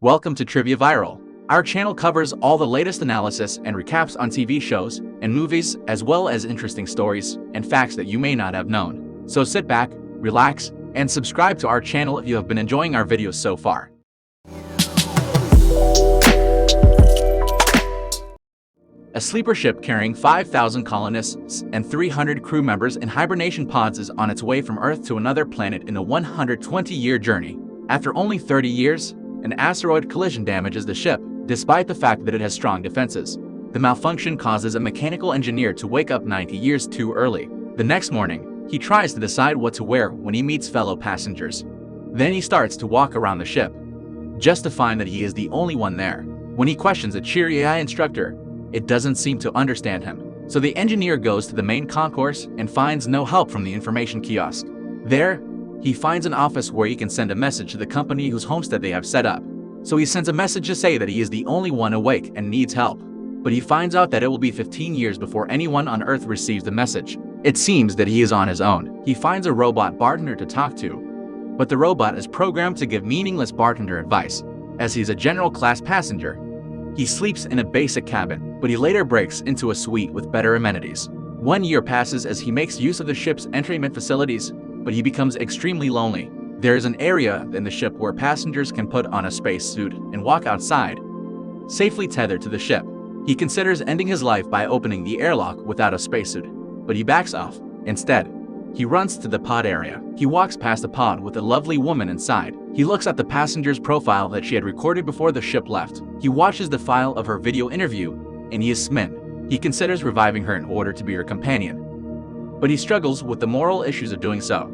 Welcome to Trivia Viral. Our channel covers all the latest analysis and recaps on TV shows and movies, as well as interesting stories and facts that you may not have known. So sit back, relax, and subscribe to our channel if you have been enjoying our videos so far. A sleeper ship carrying 5,000 colonists and 300 crew members in hibernation pods is on its way from Earth to another planet in a 120-year journey. After only 30 years, an asteroid collision damages the ship, despite the fact that it has strong defenses. The malfunction causes a mechanical engineer to wake up 90 years too early. The next morning, he tries to decide what to wear when he meets fellow passengers. Then he starts to walk around the ship, just to find that he is the only one there. When he questions a cheery AI instructor, it doesn't seem to understand him. So the engineer goes to the main concourse and finds no help from the information kiosk. There, he finds an office where he can send a message to the company whose homestead they have set up. So he sends a message to say that he is the only one awake and needs help. But he finds out that it will be 15 years before anyone on Earth receives the message. It seems that he is on his own. He finds a robot bartender to talk to, but the robot is programmed to give meaningless bartender advice, as he's a general class passenger. He sleeps in a basic cabin, but he later breaks into a suite with better amenities. 1 year passes as he makes use of the ship's entertainment facilities, but he becomes extremely lonely. There is an area in the ship where passengers can put on a spacesuit and walk outside, safely tethered to the ship. He considers ending his life by opening the airlock without a spacesuit, but he backs off. Instead, he runs to the pod area. He walks past the pod with a lovely woman inside. He looks at the passenger's profile that she had recorded before the ship left. He watches the file of her video interview, and he is smitten. He considers reviving her in order to be her companion, but he struggles with the moral issues of doing so,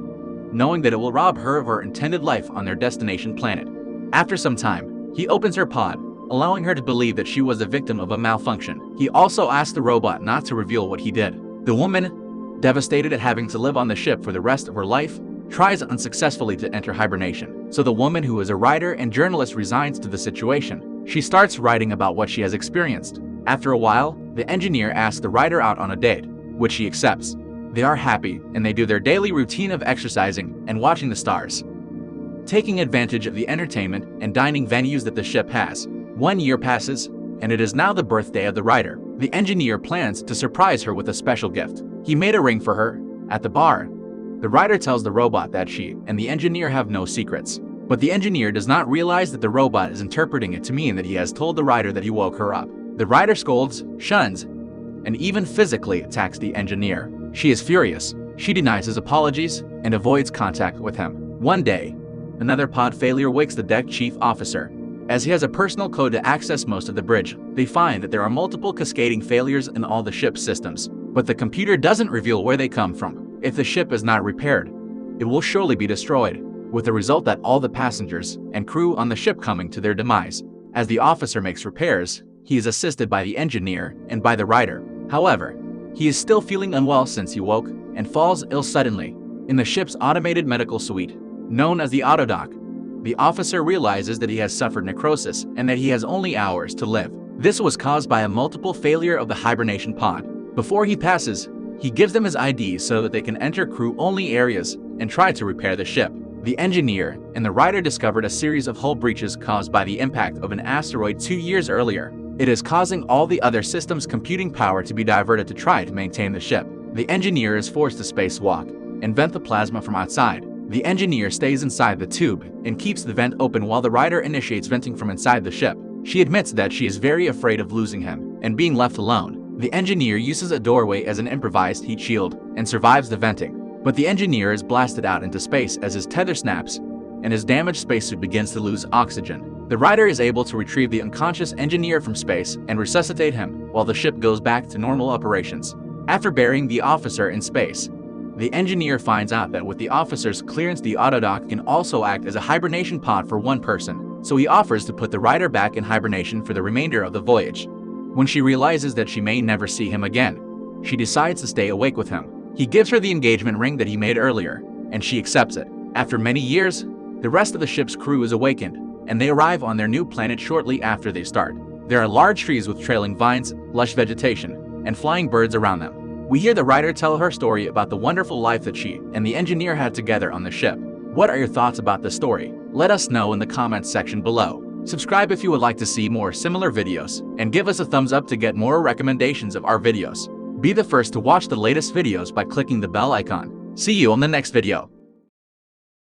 knowing that it will rob her of her intended life on their destination planet. After some time, he opens her pod, allowing her to believe that she was the victim of a malfunction. He also asks the robot not to reveal what he did. The woman, devastated at having to live on the ship for the rest of her life, tries unsuccessfully to enter hibernation. So the woman, who is a writer and journalist, resigns to the situation. She starts writing about what she has experienced. After a while, the engineer asks the writer out on a date, which she accepts. They are happy, and they do their daily routine of exercising and watching the stars, taking advantage of the entertainment and dining venues that the ship has. 1 year passes, and it is now the birthday of the writer. The engineer plans to surprise her with a special gift. He made a ring for her at the bar. The writer tells the robot that she and the engineer have no secrets, but the engineer does not realize that the robot is interpreting it to mean that he has told the writer that he woke her up. The writer scolds, shuns, and even physically attacks the engineer. She is furious. She denies his apologies and avoids contact with him. One day, another pod failure wakes the deck chief officer. As he has a personal code to access most of the bridge, they find that there are multiple cascading failures in all the ship's systems, but the computer doesn't reveal where they come from. If the ship is not repaired, it will surely be destroyed, with the result that all the passengers and crew on the ship coming to their demise. As the officer makes repairs, he is assisted by the engineer and by the writer. However, he is still feeling unwell since he woke and falls ill suddenly. In the ship's automated medical suite, known as the autodoc, the officer realizes that he has suffered necrosis and that he has only hours to live. This was caused by a multiple failure of the hibernation pod. Before he passes, he gives them his ID so that they can enter crew-only areas and try to repair the ship. The engineer and the writer discovered a series of hull breaches caused by the impact of an asteroid 2 years earlier. It is causing all the other systems' computing power to be diverted to try to maintain the ship. The engineer is forced to spacewalk and vent the plasma from outside. The engineer stays inside the tube and keeps the vent open while the writer initiates venting from inside the ship. She admits that she is very afraid of losing him and being left alone. The engineer uses a doorway as an improvised heat shield and survives the venting. But the engineer is blasted out into space as his tether snaps and his damaged spacesuit begins to lose oxygen. The writer is able to retrieve the unconscious engineer from space and resuscitate him while the ship goes back to normal operations. After burying the officer in space, the engineer finds out that with the officer's clearance, the autodoc can also act as a hibernation pod for one person, so he offers to put the writer back in hibernation for the remainder of the voyage. When she realizes that she may never see him again, she decides to stay awake with him. He gives her the engagement ring that he made earlier, and she accepts it. After many years, the rest of the ship's crew is awakened, and they arrive on their new planet shortly after they start. There are large trees with trailing vines, lush vegetation, and flying birds around them. We hear the writer tell her story about the wonderful life that she and the engineer had together on the ship. What are your thoughts about the story? Let us know in the comments section below. Subscribe if you would like to see more similar videos, and give us a thumbs up to get more recommendations of our videos. Be the first to watch the latest videos by clicking the bell icon. See you on the next video.